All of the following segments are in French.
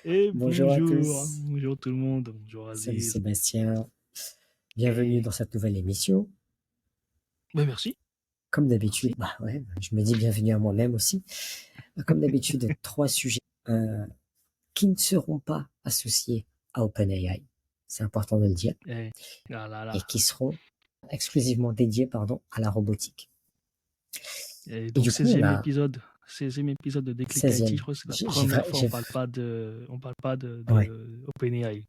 Et Bonjour à bonjour, tous, bonjour tout le monde, bonjour salut Aziz. Sébastien, bienvenue Et dans cette nouvelle émission. merci, Comme d'habitude, merci. bah ouais, je me dis bienvenue à moi-même aussi. Comme d'habitude, trois sujets euh, qui ne seront pas associés à OpenAI, c'est important de le dire, Eh, ah là et là. qui seront exclusivement dédiés, à la robotique. Et Et donc du coup, on 16e a épisode, 16e épisode de Déclic IT, 16e. je crois que c'est la J'ai première vra- fois où j'ai- on parle pas ouais, de OpenAI.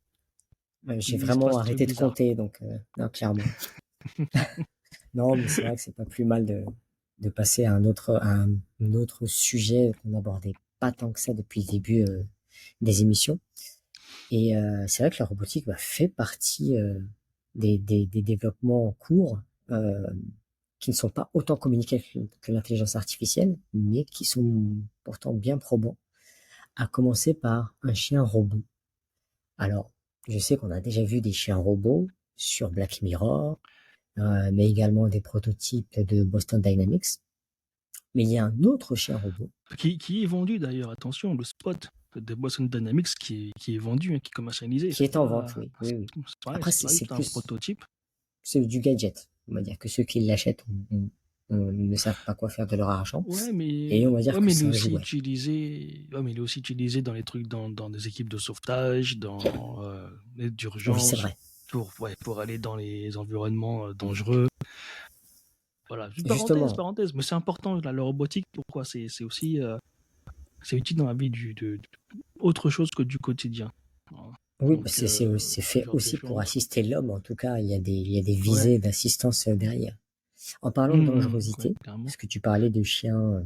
j'ai Il se vraiment passe des trucs arrêté de bizarres. compter, donc non, clairement. Non, mais c'est vrai que c'est pas plus mal de passer à un autre sujet qu'on n'abordait pas tant que ça depuis le début des émissions. Et c'est vrai que la robotique fait partie des développements en cours euh, qui ne sont pas autant communiqués que l'intelligence artificielle, mais qui sont pourtant bien probants, à commencer par un chien robot. Alors, je sais qu'on a déjà vu des chiens robots sur Black Mirror, mais également des prototypes de Boston Dynamics. Mais il y a un autre chien robot. Qui est vendu d'ailleurs, attention, le spot de Boston Dynamics qui est vendu, hein, qui est commercialisé. Qui C'est est en vente, pas, oui, oui, oui. ouais, Après, c'est c'est pas c'est juste un plus prototype. c'est du gadget. On va dire que ceux qui l'achètent ne savent pas quoi faire de leur argent. Et on va dire Ouais, que mais il est c'est un aussi jouet. utilisé, ouais, mais il est aussi utilisé dans les trucs, dans des équipes de sauvetage, dans l'aide Oui, c'est d'urgence, vrai. pour aller dans les environnements dangereux. Voilà, juste Justement, parenthèse, mais c'est important, la robotique, pourquoi c'est aussi, c'est utile dans la vie autre chose que du quotidien. Voilà. oui, Donc, c'est ce fait genre de aussi pour choses. assister l'homme. En tout cas, il y a des Ouais, visées d'assistance derrière. En parlant de ouais, dangerosité, carrément. parce que tu parlais de chiens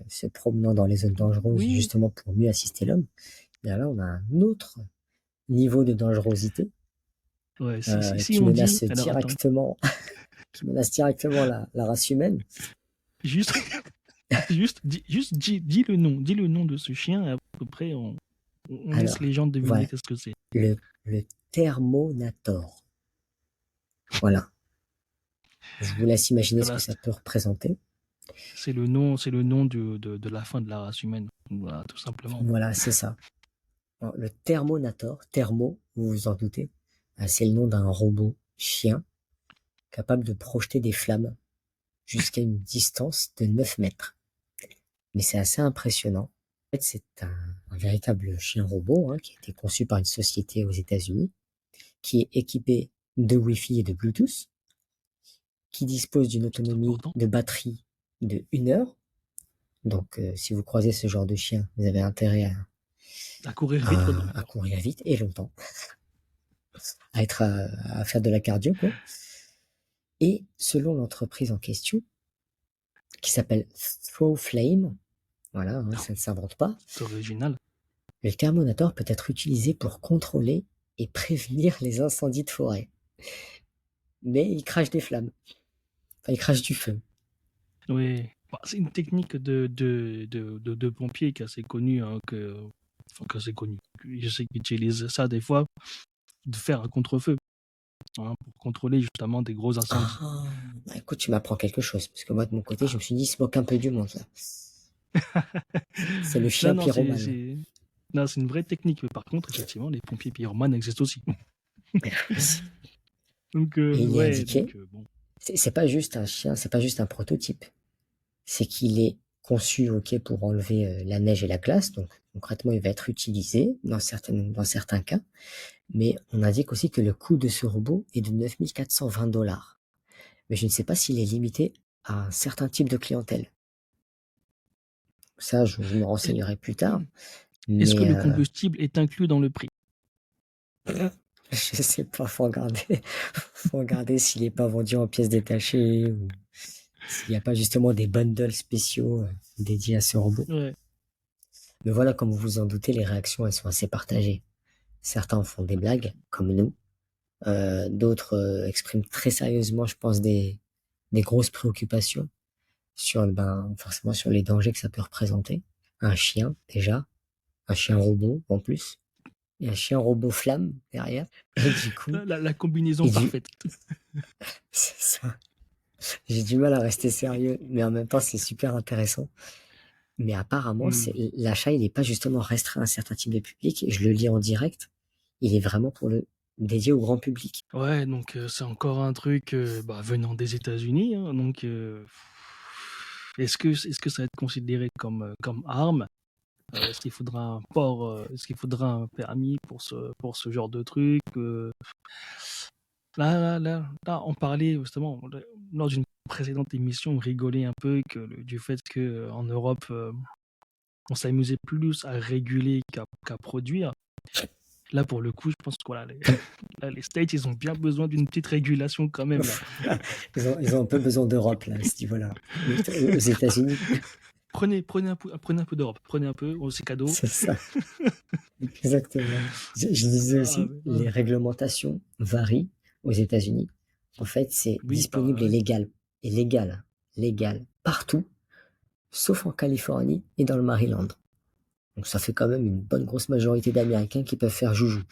se promenant dans les zones dangereuses Oui, justement pour mieux assister l'homme, bien là, on a un autre niveau de dangerosité ouais, si qui on dit, menace alors attends, directement, qui menace directement la race humaine. juste, dis dis le nom de ce chien, et à peu près, on laisse Alors, les gens deviner voilà, qu'est-ce que c'est. le Thermonator. Voilà. Je vous laisse imaginer ce que Voilà, ça peut représenter. c'est le nom de la fin de la race humaine. Voilà, tout simplement. Voilà, c'est ça. Alors, le Thermonator, thermo, vous vous en doutez, c'est le nom d'un robot chien capable de projeter des flammes jusqu'à une distance de 9 mètres. Mais c'est assez impressionnant. En fait, c'est un véritable chien robot qui a été conçu par une société aux États-Unis, qui est équipé de Wi-Fi et de Bluetooth, qui dispose d'une C'est autonomie important. de batterie de 1 heure. Donc, si vous croisez ce genre de chien, vous avez intérêt À courir vite, quoi, à d'ailleurs. courir vite et longtemps, à faire de la cardio, quoi. Et selon l'entreprise en question, qui s'appelle Throwflame, voilà, ça ne s'invente pas, C'est original. le Thermonator peut être utilisé pour contrôler et prévenir les incendies de forêt. Mais il crache des flammes. Enfin, il crache du feu. Oui. Bah, c'est une technique de pompier qui est assez connue, hein, enfin, que c'est connu. Je sais qu'ils utilisent ça des fois, de faire un contre-feu, hein, pour contrôler justement des gros incendies. Ah, bah écoute, tu m'apprends quelque chose. Parce que moi, de mon côté, je me suis dit, il se moque un peu du monde, là. C'est le Non, chien non, pyromane. non, c'est une vraie technique. Mais par contre, effectivement, les pompiers pyromanes existent aussi. Oui. Donc, Et il est ouais, indiqué, donc, bon. c'est pas juste un chien, c'est pas juste un prototype. C'est qu'il est conçu, ok, pour enlever la neige et la glace. Donc, concrètement, il va être utilisé dans certains cas. Mais on indique aussi que le coût de ce robot est de 9 420 $. Mais je ne sais pas s'il est limité à un certain type de clientèle. Ça, je me renseignerai plus tard. Est-ce que Mais le combustible est inclus dans le prix? je sais pas, faut regarder. Faut regarder s'il est pas vendu en pièces détachées ou s'il n'y a pas justement des bundles spéciaux dédiés à ce robot. Ouais. Mais voilà, comme vous vous en doutez, les réactions, elles sont assez partagées. Certains en font des blagues, comme nous. D'autres expriment très sérieusement, je pense, des grosses préoccupations sur, forcément sur les dangers que ça peut représenter. Un chien, déjà. Un chien robot, en plus. Et un chien robot flamme, derrière. Et du coup, La combinaison et du, parfaite. c'est ça. J'ai du mal à rester sérieux, mais en même temps, c'est super intéressant. Mais apparemment, Hmm. l'achat, il n'est pas justement restreint à un certain type de public. Et je le lis en direct. Il est vraiment dédié au grand public. Ouais, donc c'est encore un truc venant des États-Unis, hein, donc est-ce que ça va être considéré comme arme? Est-ce qu'il faudra un port, est-ce qu'il faudra un permis pour ce genre de truc? Là, on parlait justement lors d'une précédente émission, on rigolait un peu du fait que en Europe, on s'amusait plus à réguler qu'à produire. Là, pour le coup, je pense que voilà, les States, ils ont bien besoin d'une petite régulation quand même là. Ils ont un peu besoin d'Europe, là, à ce niveau-là. Aux États-Unis, Prenez un peu d'Europe, prenez un peu, c'est cadeau. c'est ça. Exactement. Je disais Ah, aussi, les réglementations varient aux États-Unis. En fait, c'est oui, disponible et ouais. légal, partout, sauf en Californie et dans le Maryland. Donc ça fait quand même une bonne grosse majorité d'Américains qui peuvent faire joujou.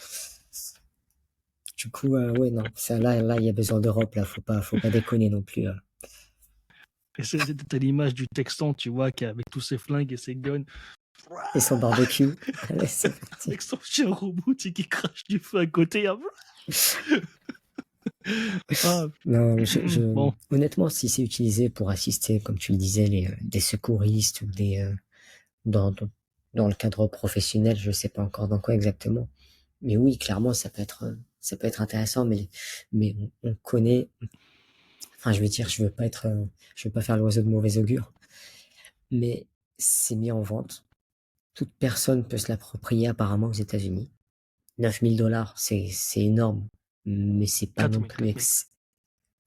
Du coup, ouais, non, ça, là, il y a besoin d'Europe, là, faut pas déconner non plus. Et t'as l'image du Texan, tu vois, qui avec tous ses flingues et ses guns, Et son barbecue, allez, c'est parti. avec son chien robot qui crache du feu à côté. Hein. Ah, Non, bon, honnêtement, si c'est utilisé pour assister, comme tu le disais, des secouristes ou dans, dans, dans le cadre professionnel, je sais pas encore dans quoi exactement. Mais oui, clairement, ça peut être intéressant, mais on connaît, enfin, je veux dire, je veux pas faire l'oiseau de mauvais augure, mais c'est mis en vente. Toute personne peut se l'approprier apparemment aux États-Unis. 9 000 $, c'est énorme, mais c'est pas non 4000, plus 4000.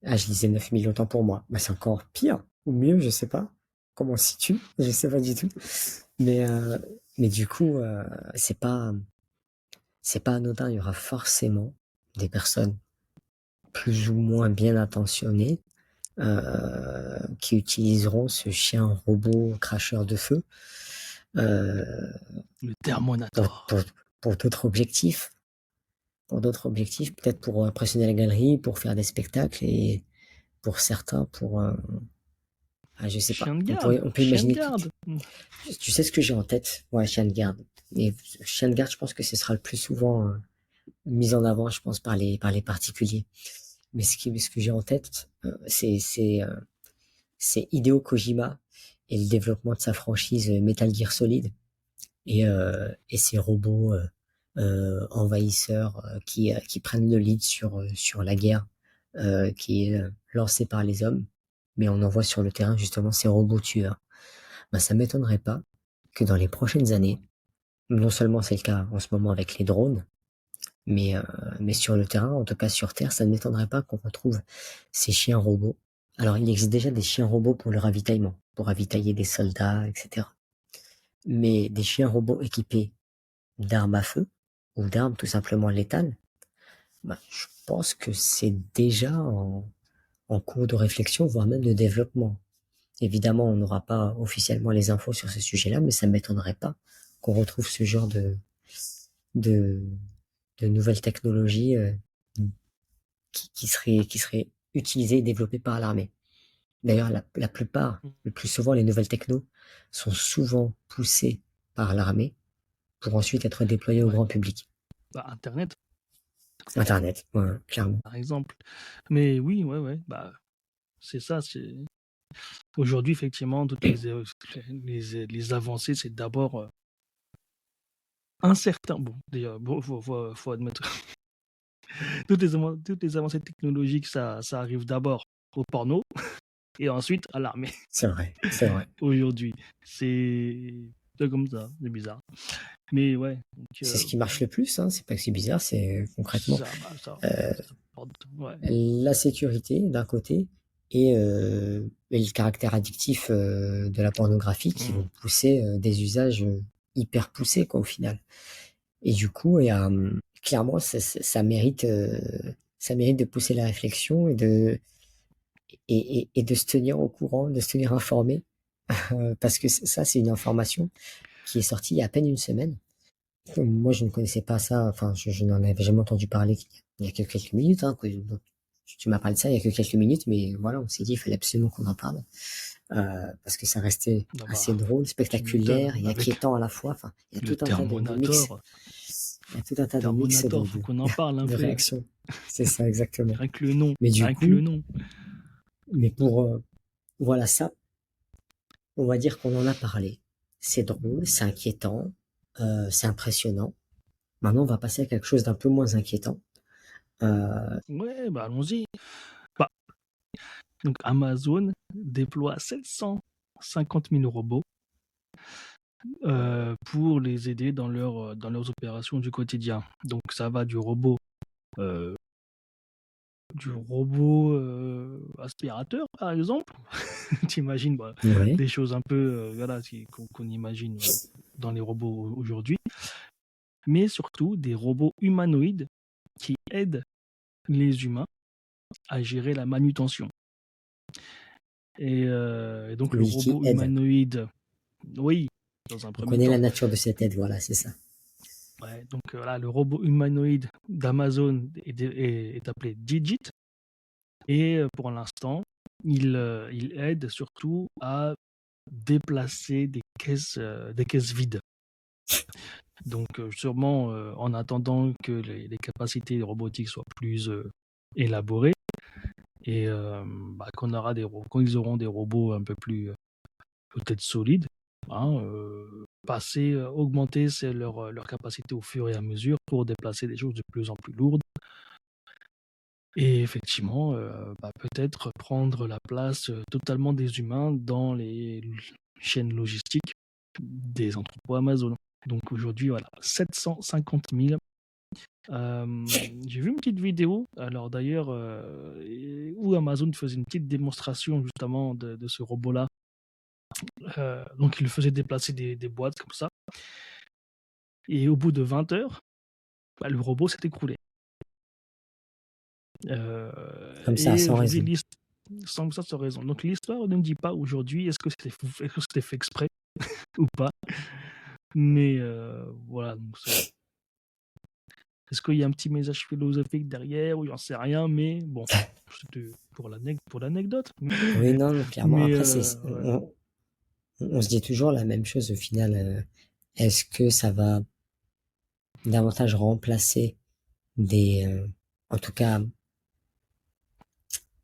Ah, je disais 9 000 autant pour moi. Bah, c'est encore pire, ou mieux, je sais pas. Comment on se situe? Je sais pas du tout. Mais, euh, mais du coup, c'est pas anodin. Il y aura forcément des personnes plus ou moins bien intentionnées, qui utiliseront ce chien robot cracheur de feu, euh, Le pour, Termonator. pour, pour d'autres objectifs. Pour d'autres objectifs, peut-être pour impressionner la galerie, pour faire des spectacles et pour certains, je sais pas. Chien de garde. On peut Chien de imaginer tout. garde. Tu sais ce que j'ai en tête? Ouais, chien de garde. Et chien de garde, je pense que ce sera le plus souvent mis en avant, je pense, par les particuliers. Mais ce que j'ai en tête, c'est Hideo Kojima et le développement de sa franchise Metal Gear Solid et ses robots envahisseurs qui prennent le lead sur la guerre qui est lancée par les hommes, mais on envoie sur le terrain justement ces robots tueurs. Ben, ça m'étonnerait pas que dans les prochaines années, non seulement c'est le cas en ce moment avec les drones, mais, euh, mais sur le terrain, en tout cas sur Terre, ça ne m'étonnerait pas qu'on retrouve ces chiens robots. Alors, il existe déjà des chiens robots pour le ravitaillement, pour ravitailler des soldats, etc. Mais des chiens robots équipés d'armes à feu, ou d'armes tout simplement létales, bah, je pense que c'est déjà en cours de réflexion, voire même de développement. Évidemment, on n'aura pas officiellement les infos sur ce sujet-là, mais ça ne m'étonnerait pas qu'on retrouve ce genre de, de nouvelles technologies qui seraient utilisées et développées par l'armée. D'ailleurs, la plupart, le plus souvent, les nouvelles technos sont souvent poussées par l'armée pour ensuite être déployées au Ouais. grand public. Bah, Internet, Internet, ouais, clairement. par exemple. Mais oui, ouais. Bah, c'est ça. Aujourd'hui, effectivement, toutes les avancées, c'est d'abord un certain. Bon, d'ailleurs, bon, faut admettre. Toutes les avancées technologiques, ça arrive d'abord au porno et ensuite à l'armée. C'est vrai, c'est vrai. Aujourd'hui, c'est comme ça, c'est bizarre. Mais ouais, C'est ce qui marche le plus, hein. C'est pas que c'est bizarre, c'est concrètement euh, ouais. la sécurité d'un côté et le caractère addictif de la pornographie qui vont pousser des usages hyper poussés quoi au final. Et du coup, clairement, ça mérite de pousser la réflexion et de se tenir au courant, de se tenir informé, parce que ça, c'est une information qui est sortie il y a à peine une semaine. Moi, je ne connaissais pas ça, enfin, je n'en avais jamais entendu parler il y a que quelques minutes, hein, tu m'as parlé de ça il y a que quelques minutes, mais voilà, on s'est dit, il fallait absolument qu'on en parle. parce que ça restait Ah assez bah, drôle, tu m'étonnes, spectaculaire hein, et avec inquiétant à la fois. Enfin, il y a le tout un tas de mix, Termonator. il y a tout un tas de mix Termonator, faut qu'on en parle un de peu. réactions. C'est ça, exactement. Rien que le nom, Mais du rien que le coup, nom. mais pour, voilà ça, on va dire qu'on en a parlé. C'est drôle, c'est inquiétant, c'est impressionnant. Maintenant, on va passer à quelque chose d'un peu moins inquiétant. Ouais, bah allons-y. Bah, donc Amazon déploie 750 000 robots pour les aider dans leurs opérations du quotidien. Donc ça va euh, du robot aspirateur, par exemple. T'imagines bah, Ouais, des choses un peu voilà, qu'on imagine dans les robots aujourd'hui. Mais surtout des robots humanoïdes qui aident les humains à gérer la manutention. Et donc le oui, qui robot aide. humanoïde, oui, dans un On premier connaît temps. la nature de cette aide, voilà, c'est ça. Ouais, donc là, le robot humanoïde d'Amazon est appelé Digit. Et pour l'instant, il aide surtout à déplacer des caisses vides. Donc sûrement en attendant que les capacités robotiques soient plus élaborées et bah, quand ils auront des robots un peu plus peut-être solides, hein, augmenter leur capacité au fur et à mesure pour déplacer des choses de plus en plus lourdes. Et effectivement, bah, peut-être prendre la place totalement des humains dans les chaînes logistiques des entrepôts Amazon. Donc aujourd'hui, voilà, 750 000. J'ai vu une petite vidéo, alors d'ailleurs, où Amazon faisait une petite démonstration justement de ce robot-là. Donc il faisait déplacer des boîtes comme ça. Et au bout de 20 heures, bah, le robot s'est écroulé. Comme ça, Et sans aujourd'hui, raison. sans ça, sans raison. Donc l'histoire ne dit pas aujourd'hui est-ce que c'était fait exprès ou pas. Mais voilà, donc est-ce qu'il y a un petit message philosophique derrière ou j'en sais rien, mais bon, c'était pour l'anecdote. Oui, non, non, clairement. Mais Après, ouais. on se dit toujours la même chose au final. Est-ce que ça va davantage remplacer en tout cas,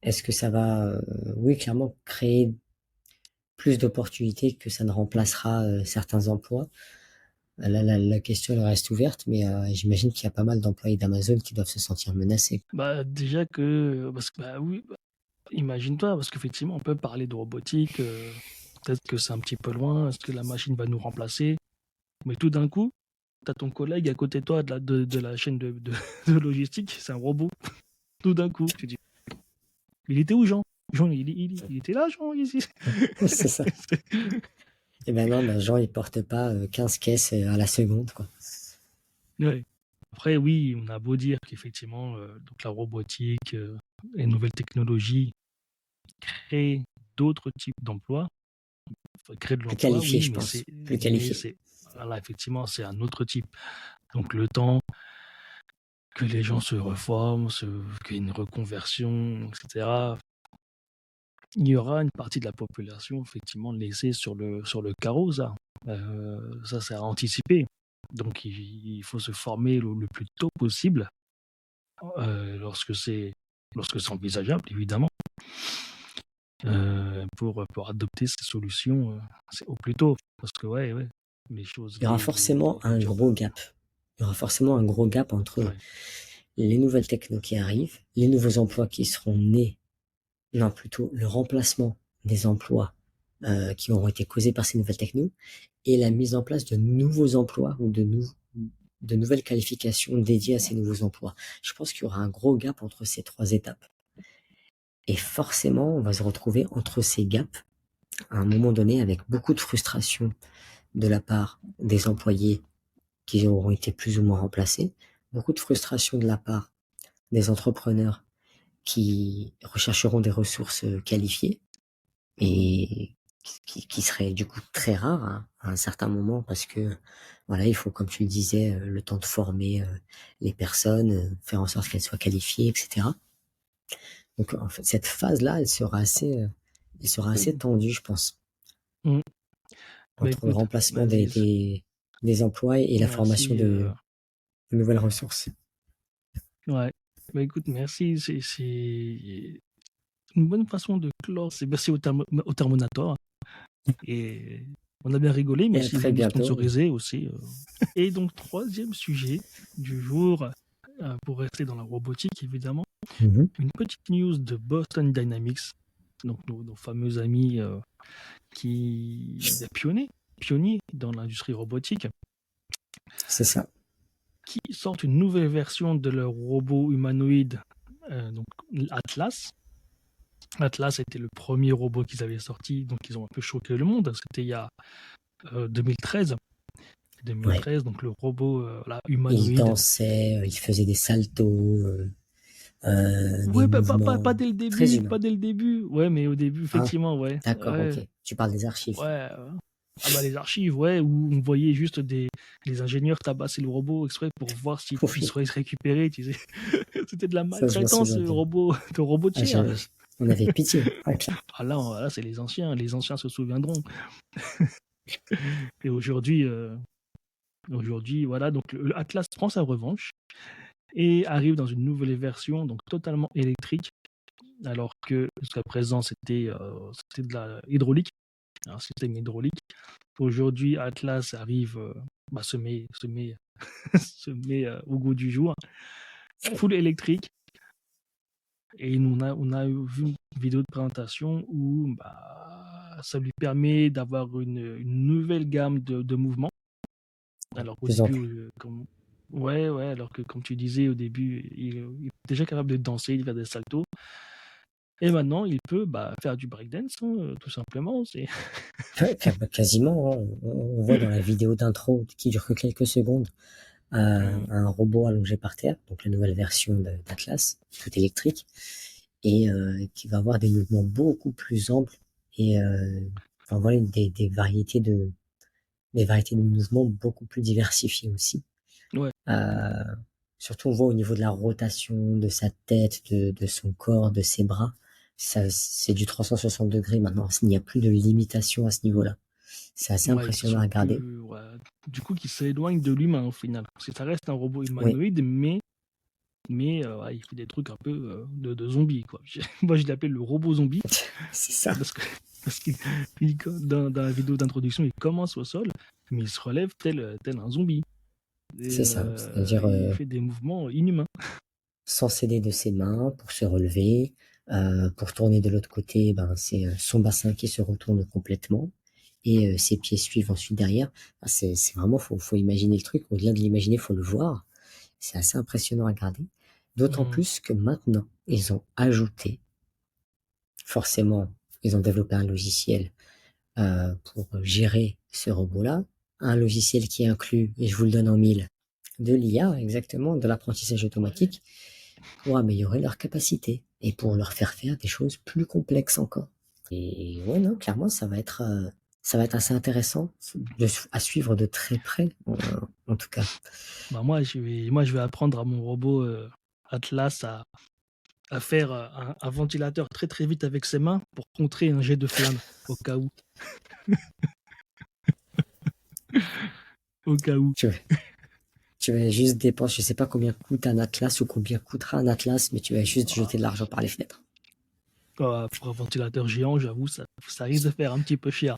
est-ce que ça va, oui, clairement, créer plus d'opportunités que ça ne remplacera certains emplois? La question elle reste ouverte, mais j'imagine qu'il y a pas mal d'employés d'Amazon qui doivent se sentir menacés. Bah, déjà que, parce que, bah oui, bah, imagine-toi, parce qu'effectivement, on peut parler de robotique, peut-être que c'est un petit peu loin, est-ce que la machine va nous remplacer? Mais tout d'un coup, tu as ton collègue à côté de toi de la chaîne de logistique, c'est un robot. Tout d'un coup, tu dis, il était où Jean? Jean, il était là, Jean, ici. C'est ça. Et ben non, ben Jean, il porte pas 15 caisses à la seconde, quoi. Ouais. Après, oui, on a beau dire qu'effectivement, donc la robotique, les nouvelles technologies créent d'autres types d'emplois, enfin, créent de Plus l'emploi, qualifié, oui, je pense. Plus mais qualifié. voilà, effectivement, c'est un autre type. Donc le temps que les gens se reforment, qu'il y ait une reconversion, etc., il y aura une partie de la population effectivement laissée sur le carreau, ça. Ça, c'est à anticiper. Donc il faut se former le plus tôt possible euh, lorsque c'est lorsque c'est envisageable, évidemment, pour adopter ces solutions au plus tôt. Parce que ouais, les choses, Il y aura forcément les un jobs. gros gap. Il y aura forcément un gros gap entre Ouais. les nouvelles technos qui arrivent, les nouveaux emplois qui seront nés, non, plutôt le remplacement des emplois qui auront été causés par ces nouvelles technos, et la mise en place de nouveaux emplois ou de nouvelles qualifications dédiées à ces nouveaux emplois. Je pense qu'il y aura un gros gap entre ces trois étapes. Et forcément, on va se retrouver entre ces gaps à un moment donné avec beaucoup de frustration de la part des employés qui auront été plus ou moins remplacés, beaucoup de frustration de la part des entrepreneurs qui rechercheront des ressources qualifiées et qui seraient du coup très rares hein, à un certain moment parce que voilà, il faut, comme tu le disais, le temps de former les personnes, faire en sorte qu'elles soient qualifiées, etc. Donc en fait, cette phase-là, elle sera assez il sera assez tendu, je pense, Mm. Bah entre le écoute, remplacement vas-y, des emplois et la formation merci. de nouvelles ressources. Ouais. Bah écoute, merci. C'est une bonne façon de clore. C'est merci au Thermonator. Et on a bien rigolé. Et à Merci de très nous bientôt. sponsoriser aussi. Et donc, troisième sujet du jour, pour rester dans la robotique, évidemment, Mhm. une petite news de Boston Dynamics, donc nos fameux amis des pionniers dans l'industrie robotique, C'est ça. qui sortent une nouvelle version de leur robot humanoïde, donc Atlas. Atlas était le premier robot qu'ils avaient sorti, donc ils ont un peu choqué le monde. C'était il y a 2013. Ouais. 2013, donc le robot là, Il humanoïde. dansait, il faisait des saltos, des Ouais, pas mouvements dès le très début, humains. pas dès le début. Ouais, mais au début, Ah, effectivement, ouais. d'accord, Ouais, ok. Tu parles des archives. ouais. Ah bah les archives, ouais, où on voyait juste les ingénieurs tabasser le robot exprès pour voir s'il Oui, serait récupéré, tu sais. C'était de la ça je m'en maltraitance, souviens bien. de robot de Ah, chair. on avait pitié. Ah, clair. Ah là c'est les anciens se souviendront. Et aujourd'hui, voilà, donc le Atlas prend sa revanche et arrive dans une nouvelle version, donc totalement électrique, alors que jusqu'à présent c'était de la hydraulique, un système hydraulique. Aujourd'hui, Atlas arrive, se met, au goût du jour, full électrique. Et on a vu une vidéo de présentation où ça lui permet d'avoir une nouvelle gamme de mouvements. Alors qu'au Plus début, ample. ouais, alors que comme tu disais au début, il est déjà capable de danser, de faire des saltos. Et maintenant, il peut faire du breakdance, hein, tout simplement. Ouais, quasiment, hein. On voit dans la vidéo d'intro qui dure que quelques secondes un robot allongé par terre, donc la nouvelle version d'Atlas, tout électrique, et qui va avoir des mouvements beaucoup plus amples et enfin, voilà, des variétés de mouvements beaucoup plus diversifiées aussi. Ouais, Euh, Surtout, on voit au niveau de la rotation de sa tête, de son corps, de ses bras. Ça, c'est du 360 degrés maintenant. Il n'y a plus de limitation à ce niveau-là. C'est assez ouais, qui impressionnant sont à regarder. plus, ouais, du coup, qui s'éloignent de l'humain au final. Parce que ça reste un robot Oui, humanoïde, mais ouais, il fait des trucs un peu de zombie, quoi. Moi, je l'appelle le robot zombie c'est ça. parce que parce qu'il dans la vidéo d'introduction, il commence au sol, mais il se relève tel un zombie. Et C'est ça. C'est-à-dire il fait des mouvements inhumains. sans s'aider de ses mains pour se relever, pour tourner de l'autre côté, ben c'est son bassin qui se retourne complètement et ses pieds suivent ensuite derrière. Enfin, c'est vraiment faut imaginer le truc. Au-delà de l'imaginer, faut le voir. C'est assez impressionnant à regarder. D'autant Mm. plus que maintenant, ils ont ajouté, forcément, ils ont développé un logiciel pour gérer ce robot-là. Un logiciel qui inclut, et je vous le donne en mille, de l'IA, exactement, de l'apprentissage Ouais. automatique, pour améliorer leurs capacités et pour leur faire faire des choses plus complexes encore. Et ouais, non, clairement, ça va être assez intéressant à suivre de très près, en tout cas. Moi, je vais apprendre à mon robot Atlas à faire un ventilateur très très vite avec ses mains pour contrer un jet de flamme au cas où. Au cas où. Tu, tu vas juste dépenser, je sais pas combien coûte un Atlas ou combien coûtera un Atlas, mais tu vas juste jeter de l'argent par les fenêtres. Pour un ventilateur géant, j'avoue, ça risque de faire un petit peu cher.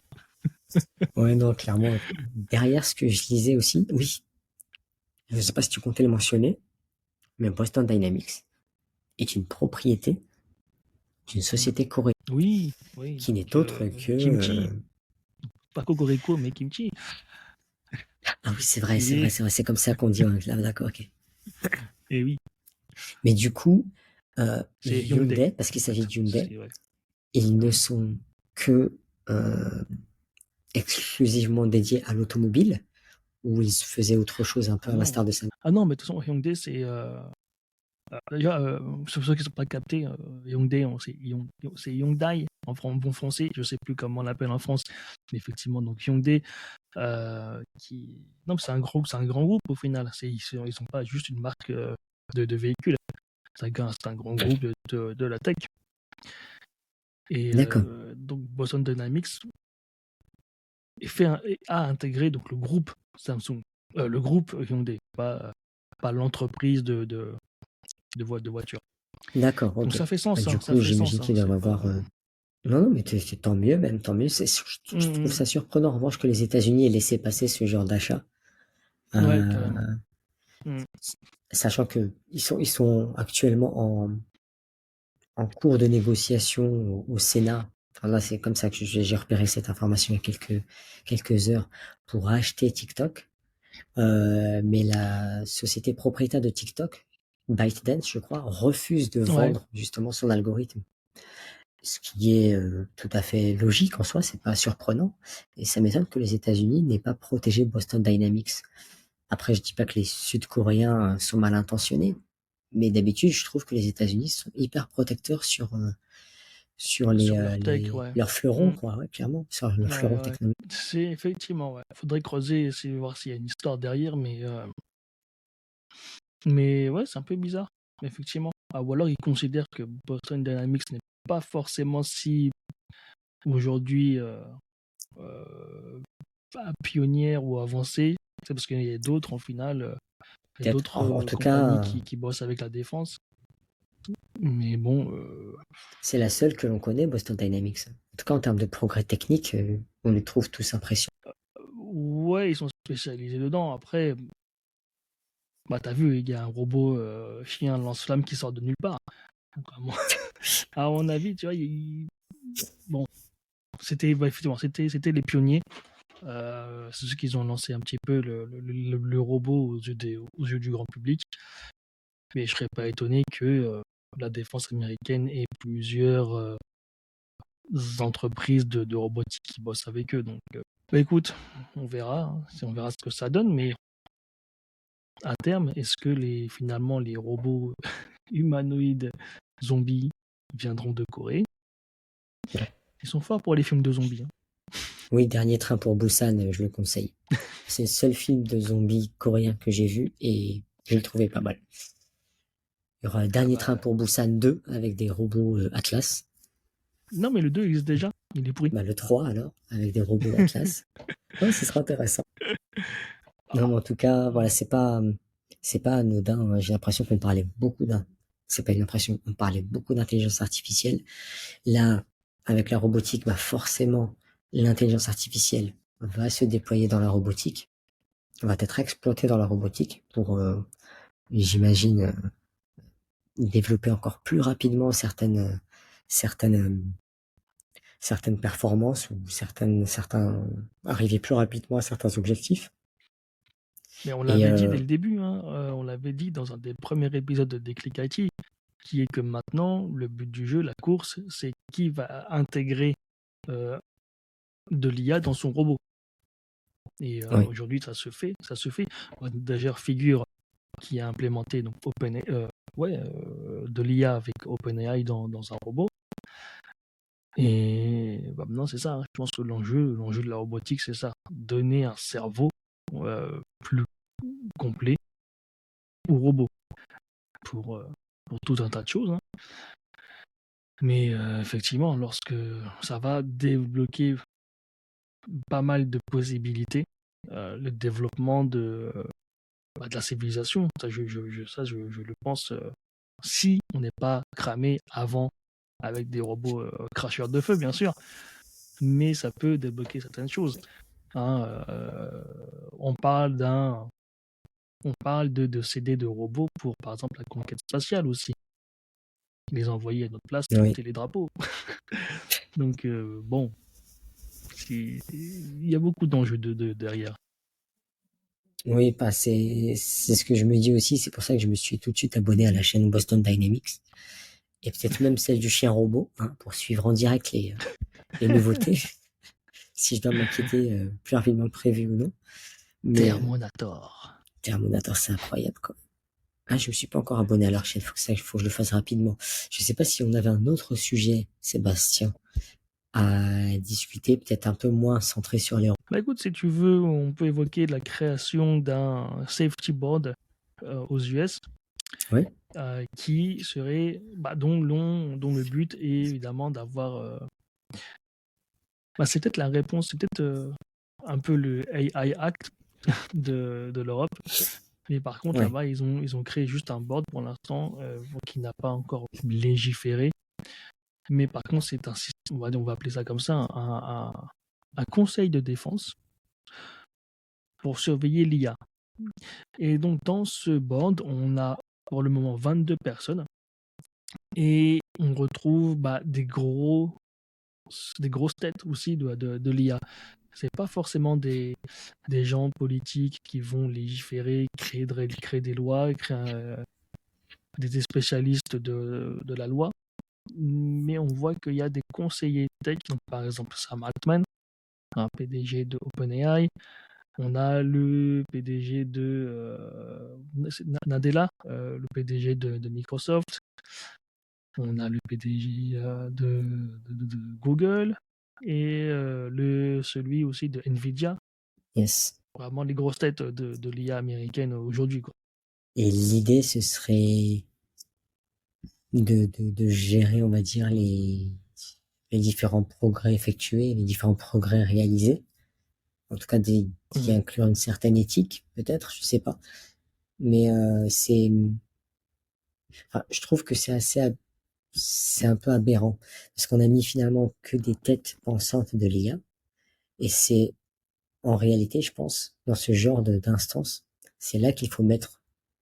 Ouais, non, clairement. Derrière ce que je lisais aussi, oui, je sais pas si tu comptais le mentionner, mais Boston Dynamics est une propriété d'une Mm. société coréenne Oui, oui, qui donc n'est autre que Kimchi, pas Cocorico, mais Kimchi. ah oui, c'est vrai, Il c'est vrai, est. c'est vrai, c'est comme ça qu'on dit. Ouais, là, d'accord, ok. Et oui, Mais du coup, c'est Hyundai, Hyundai, parce en qu'il s'agit fait. de Hyundai, Ouais. ils ne Mm. sont que exclusivement dédiés à l'automobile, ou ils faisaient autre chose un peu Ah à l'instar non. de ça. Ah non, mais de toute façon, Hyundai, c'est. Déjà, sur ceux qui ne sont pas captés, Hyundai, c'est Hyundai en bon français, je ne sais plus comment on l'appelle en France, mais effectivement, donc Hyundai, non, c'est un grand groupe au final. Ils sont pas juste une marque de véhicules, c'est un grand groupe de la tech. Et D'accord. donc Boston Dynamics a intégré donc le groupe Samsung, le groupe Hyundai, pas l'entreprise de voitures. D'accord, Donc ok. ça fait sens, Du ça coup, fait j'imagine sens, qu'ils doivent c'est avoir. pas. Non, non, mais c'est tant mieux, même tant mieux. Je trouve Mm, ça surprenant, en revanche, que les États-Unis aient laissé passer ce genre d'achat. ouais, Euh, carrément. Mm. Sachant que ils sont actuellement en cours de négociation au Sénat. Enfin, là, c'est comme ça que j'ai repéré cette information il y a quelques heures pour acheter TikTok. Mais la société propriétaire de TikTok, ByteDance, je crois, refuse de Ouais, vendre justement son algorithme. Ce qui est tout à fait logique en soi, c'est pas surprenant. Et ça m'étonne que les États-Unis n'aient pas protégé Boston Dynamics. Après, je dis pas que les Sud-Coréens sont mal intentionnés, mais d'habitude, je trouve que les États-Unis sont hyper protecteurs sur sur leur tech, ouais. leurs fleurons, Mm. quoi, ouais, clairement, sur leurs Ouais, fleurons ouais. technologiques. C'est effectivement, ouais. Faudrait creuser, essayer de voir s'il y a une histoire derrière, mais ouais, c'est un peu bizarre, effectivement. Ah, ou alors ils considèrent que Boston Dynamics n'est pas forcément si aujourd'hui euh, pas pionnière ou avancée. C'est parce qu'il y a d'autres, en final, il y a Peut-être. d'autres En tout compagnies cas, qui bossent avec la défense. Mais bon, c'est la seule que l'on connaît, Boston Dynamics. En tout cas, en termes de progrès technique, on les trouve tous impressionnants. ouais, ils sont spécialisés dedans. Après, bah t'as vu, il y a un robot chien lance-flamme qui sort de nulle part. Donc, à mon avis, tu vois, bon, effectivement, c'était les pionniers. C'est ceux qui ont lancé un petit peu le robot aux yeux du grand public. Mais je serais pas étonné que la défense américaine ait plusieurs entreprises de robotique qui bossent avec eux. Donc, bah écoute, on verra, hein, on verra ce que ça donne. Mais à terme, est-ce que finalement les robots humanoïdes zombies viendront de Corée? Ils sont forts pour les films de zombies, hein. Oui, Dernier train pour Busan, je le conseille. C'est le seul film de zombies coréen que j'ai vu et je le trouvais pas mal. Il y aura Ah Dernier train bah, pour Busan 2 avec des robots Atlas. non, mais le 2 existe déjà. Il est pourri. Bah, le 3 alors, avec des robots Atlas. Ouais, ce sera intéressant. Non, mais en tout cas, voilà, c'est pas anodin, hein. J'ai l'impression qu'on parlait beaucoup c'est pas une impression, on parlait beaucoup d'intelligence artificielle. Là, avec la robotique, bah, forcément, l'intelligence artificielle va se déployer dans la robotique, va être exploitée dans la robotique pour, j'imagine, développer encore plus rapidement certaines, certaines performances ou arriver plus rapidement à certains objectifs. Mais on Et l'avait dit dès le début, hein, on l'avait dit dans un des premiers épisodes de Déclic IT, qui est que maintenant, le but du jeu, la course, c'est qui va intégrer euh, de l'IA dans son robot. Et oui, aujourd'hui, ça se fait, ça se fait. D'ailleurs, Figure qui a implémenté donc de l'IA avec OpenAI dans un robot. Et bah, maintenant, c'est ça, hein. Je pense que l'enjeu de la robotique, c'est ça. Donner un cerveau plus complet au robot pour tout un tas de choses, hein. Mais effectivement, lorsque ça va débloquer pas mal de possibilités, le développement de la civilisation, ça, je le pense, si on n'est pas cramé avant avec des robots cracheurs de feu, bien sûr, mais ça peut débloquer certaines choses, hein. On parle de CD de robots pour, par exemple, la conquête spatiale aussi. Les envoyer à notre place, oui. planter les drapeaux. Donc, bon, il y a beaucoup d'enjeux derrière. Oui, bah, c'est ce que je me dis aussi. C'est pour ça que je me suis tout de suite abonné à la chaîne Boston Dynamics et peut-être même celle du chien robot, hein, pour suivre en direct les nouveautés, si je dois m'inquiéter plus rapidement que prévu ou non. Mais Terminator. Terminator, c'est incroyable, quoi. Ah, je me suis pas encore abonné à leur chaîne. Faut que je le fasse rapidement. Je sais pas si on avait un autre sujet, Sébastien, à discuter, peut-être un peu moins centré sur les. Bah écoute, si tu veux, on peut évoquer la création d'un safety board aux US. Oui, qui serait, dont le but est évidemment d'avoir. C'est peut-être la réponse, c'est peut-être un peu le AI Act de l'Europe. Mais par contre, oui, là-bas, ils ont créé juste un board pour l'instant qui n'a pas encore légiféré. Mais par contre, c'est un système, on va appeler ça comme ça, un conseil de défense pour surveiller l'IA. Et donc, dans ce board, on a pour le moment 22 personnes. Et on retrouve des grosses têtes aussi de l'IA. C'est pas forcément des gens politiques qui vont légiférer, créer des lois, des spécialistes de la loi, mais on voit qu'il y a des conseillers tech, donc par exemple Sam Altman, un PDG de OpenAI, on a le PDG Nadella, le PDG de Microsoft, on a le PDG de Google et celui aussi de Nvidia, yes. vraiment les grosses têtes de l'IA américaine aujourd'hui, quoi. Et l'idée, ce serait de gérer, on va dire, les différents progrès effectués, les différents progrès réalisés. En tout cas, d'y Mhm. inclure une certaine éthique, peut-être, je sais pas. Mais je trouve que c'est un peu aberrant parce qu'on a mis finalement que des têtes pensantes de l'IA et c'est en réalité, je pense, dans ce genre d'instance, c'est là qu'il faut mettre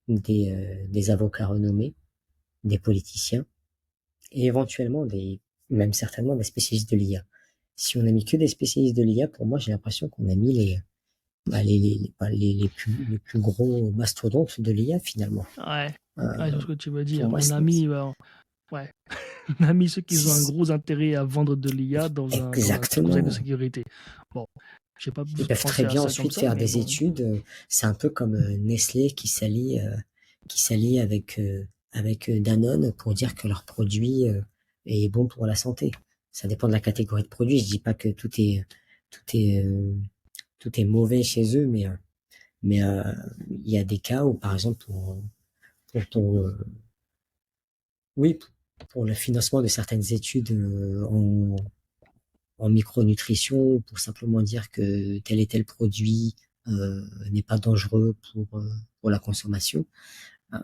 des avocats renommés, des politiciens et éventuellement même certainement des spécialistes de l'IA. Si on a mis que des spécialistes de l'IA, pour moi, j'ai l'impression qu'on a mis les plus gros mastodontes de l'IA finalement. Ouais, ouais, c'est Euh, ce que tu veux pour dire. moi, c'est Ouais, on a mis ceux qui ont un c'est- gros intérêt à vendre de l'IA dans un conseil de exactement. sécurité. Bon, j'ai pas Ils peuvent très pensé à bien ça comme ensuite ça, faire mais des bon. études. C'est un peu comme Nestlé qui s'allie avec Danone pour dire que leur produit est bon pour la santé. Ça dépend de la catégorie de produit. Je dis pas que tout est tout est mauvais chez eux, mais il y a des cas où, par exemple, pour ton, oui, pour le financement de certaines études en micronutrition, pour simplement dire que tel et tel produit n'est pas dangereux pour la consommation. Euh,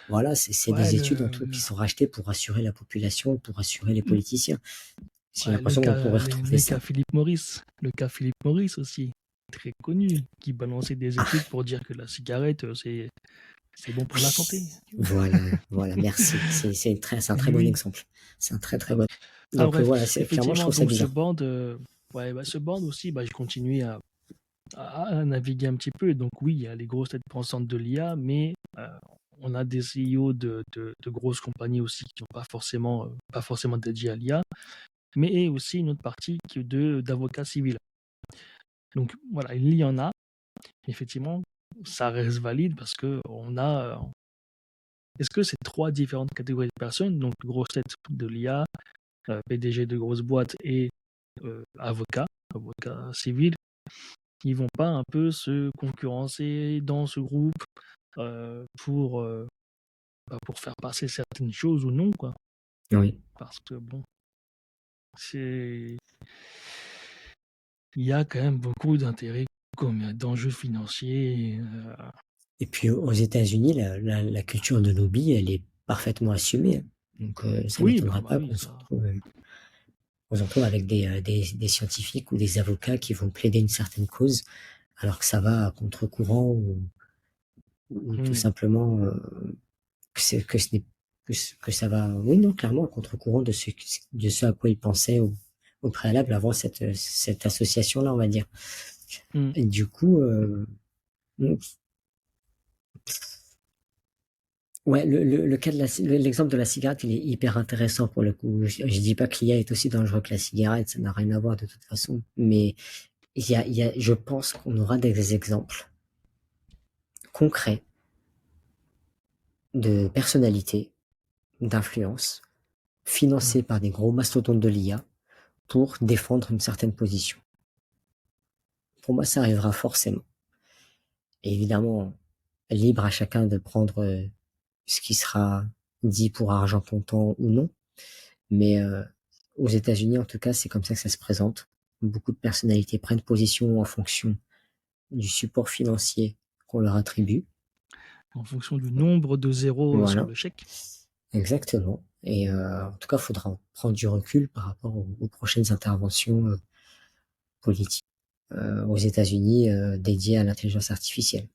voilà, c'est Ouais, des études en tout qui sont rachetées pour rassurer la population, pour rassurer les politiciens. J'ai l'impression qu'on pourrait retrouver le cas ça. Philippe Maurice. Le cas Philippe Maurice aussi, très connu, qui balançait des Ah, études pour dire que la cigarette, c'est bon pour la santé. voilà, voilà, merci. C'est un Oui, très bon oui. exemple. C'est un très très bon. Ah Donc bref, voilà, c'est clairement, je effectivement, trouve ça donc ce bizarre. band, ce band aussi, je continue à naviguer un petit peu. Donc oui, il y a les grosses têtes pensantes de l'IA, mais on a des CEO de grosses compagnies aussi qui n'ont pas forcément dédié à l'IA, mais aussi une autre partie d'avocats civils. Donc voilà, il y en a. Effectivement, ça reste valide parce que on a. Est-ce que c'est trois différentes catégories de personnes, donc grosses têtes de l'IA, PDG de grosses boîtes et avocats civils, ils vont pas un peu se concurrencer dans ce groupe euh, pour, euh, pour faire passer certaines choses ou non, quoi. Oui. Parce que bon, c'est il y a quand même beaucoup d'intérêts comme d'enjeux financiers. Et puis aux États-Unis, la culture de lobby, elle est parfaitement assumée. Donc ça Oui, m'étonnerait pas oui, ça. qu'on se retrouve avec des scientifiques ou des avocats qui vont plaider une certaine cause, alors que ça va à contre-courant ou tout Hmm. simplement que ce n'est que ça va, oui non, clairement à contre-courant de ce à quoi ils pensaient au préalable avant cette association-là, on va dire. Hmm. Et du coup, ouais, le cas de l'exemple de la cigarette, il est hyper intéressant pour le coup. Je dis pas que l'IA est aussi dangereux que la cigarette, ça n'a rien à voir de toute façon. Mais je pense qu'on aura des exemples concrets de personnalités, d'influence, Hmm. financées par des gros mastodontes de l'IA pour défendre une certaine position. Pour moi, ça arrivera forcément. Et évidemment, libre à chacun de prendre ce qui sera dit pour argent comptant ou non. Mais aux États-Unis, en tout cas, c'est comme ça que ça se présente. Beaucoup de personnalités prennent position en fonction du support financier qu'on leur attribue. En fonction du nombre de zéros sur Voilà, le chèque. exactement. Et en tout cas, il faudra prendre du recul par rapport aux prochaines interventions politiques aux États-Unis dédiées à l'intelligence artificielle.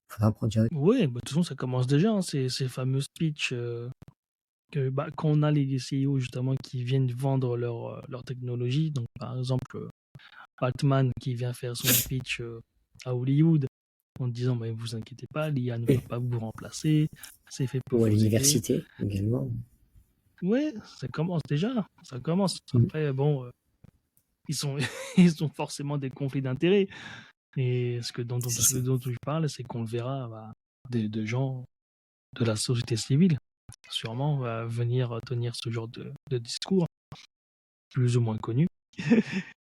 Il faudra prendre du recul. Oui, de toute façon, ça commence déjà, hein, ces fameux speeches quand on a les CEO justement qui viennent vendre leur technologie. Donc, par exemple, Batman qui vient faire son speech à Hollywood en disant mais vous inquiétez pas, l'IA ne va pas vous remplacer, c'est fait pour Ou à vous aider. l'université également. Ouais, ça commence déjà, ça commence. Mm. Après, bon, ils ont forcément des conflits d'intérêts. Et ce dont je parle, c'est qu'on le verra de gens de la société civile, sûrement, venir tenir ce genre de discours, plus ou moins connus,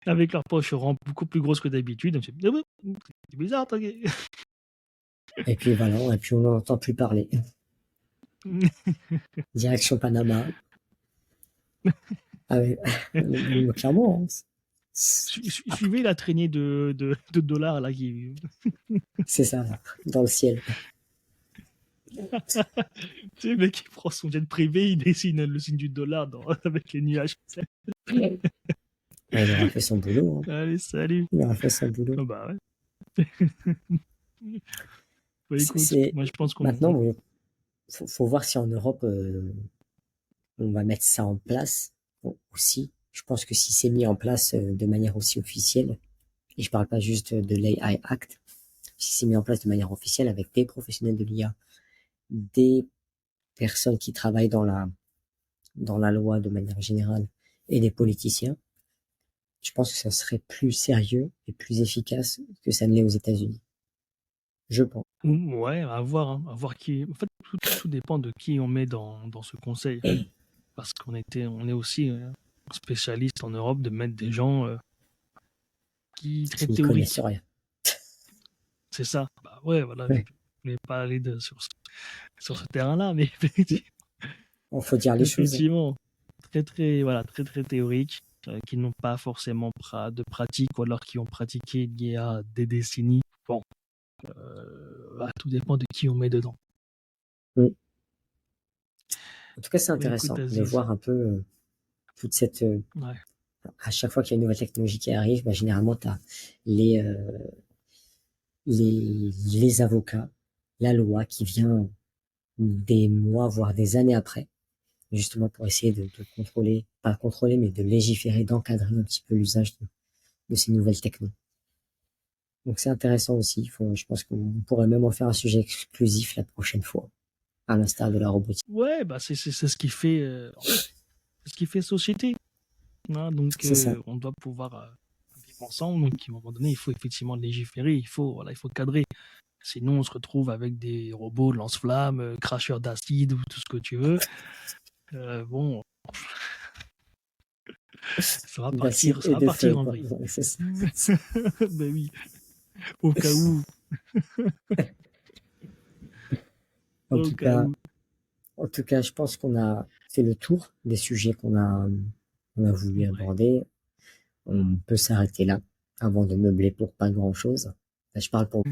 avec leurs poches beaucoup plus grosses que d'habitude. C'est bizarre, toi. Et puis voilà, et puis on n'en entend plus parler. Direction Panama. Ah ouais, clairement. Hein. Suivez la traînée de dollars là qui. C'est ça, là, dans le ciel. Tu sais, le mec qui prend son jet privé, il dessine le signe du dollar avec les nuages. Ouais, il aura fait son boulot. Hein. Allez, salut. Il aura fait son boulot. Oh, bah ouais. Bah, écoute, moi je pense qu'on. Maintenant, faut voir si en Europe on va mettre ça en place aussi. Je pense que si c'est mis en place de manière aussi officielle, et je parle pas juste de l'AI Act, si c'est mis en place de manière officielle avec des professionnels de l'IA, des personnes qui travaillent dans la loi de manière générale et des politiciens, je pense que ça serait plus sérieux et plus efficace que ça ne l'est aux États-Unis. Je pense. Ouais, à voir, hein, à voir qui. En fait, tout dépend de qui on met dans ce conseil. Parce on est aussi spécialiste en Europe de mettre des gens qui très Qui théoriques. connaissent rien. C'est ça. Bah ouais, voilà. Ouais. Je ne vais pas aller sur ce terrain-là, mais Il faut dire les choses. effectivement, très théoriques, qui n'ont pas forcément de pratique, ou alors qui ont pratiqué il y a des décennies. Bon, tout dépend de qui on met dedans. En tout cas, c'est intéressant Écoute, de voir un peu toute cette. Ouais. À chaque fois qu'il y a une nouvelle technologie qui arrive, bah, généralement, tu as les avocats, la loi qui vient des mois, voire des années après, justement pour essayer de contrôler, pas contrôler, mais de légiférer, d'encadrer un petit peu l'usage de ces nouvelles technos. Donc c'est intéressant aussi. Je pense qu'on pourrait même en faire un sujet exclusif la prochaine fois, à l'instar de la robotique. Ouais, bah c'est ce qui fait société. Hein, donc on doit pouvoir vivre ensemble. Donc à un moment donné, il faut effectivement légiférer, il faut cadrer. Sinon, on se retrouve avec des robots lance-flammes, cracheurs d'acide ou tout ce que tu veux. Bon, ça va partir en vrille. C'est ça. Ben oui, au cas où. En tout cas, je pense qu'on a fait le tour des sujets qu'on a voulu aborder. On peut s'arrêter là avant de meubler pour pas grand-chose. Là, je parle pour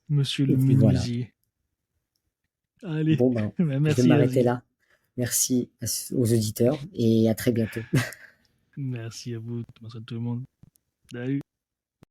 Monsieur le menuisier. Voilà. Allez, bon, ben, merci, je vais m'arrêter là. Merci aux auditeurs et à très bientôt. Merci à vous, merci à tout le monde. Salut.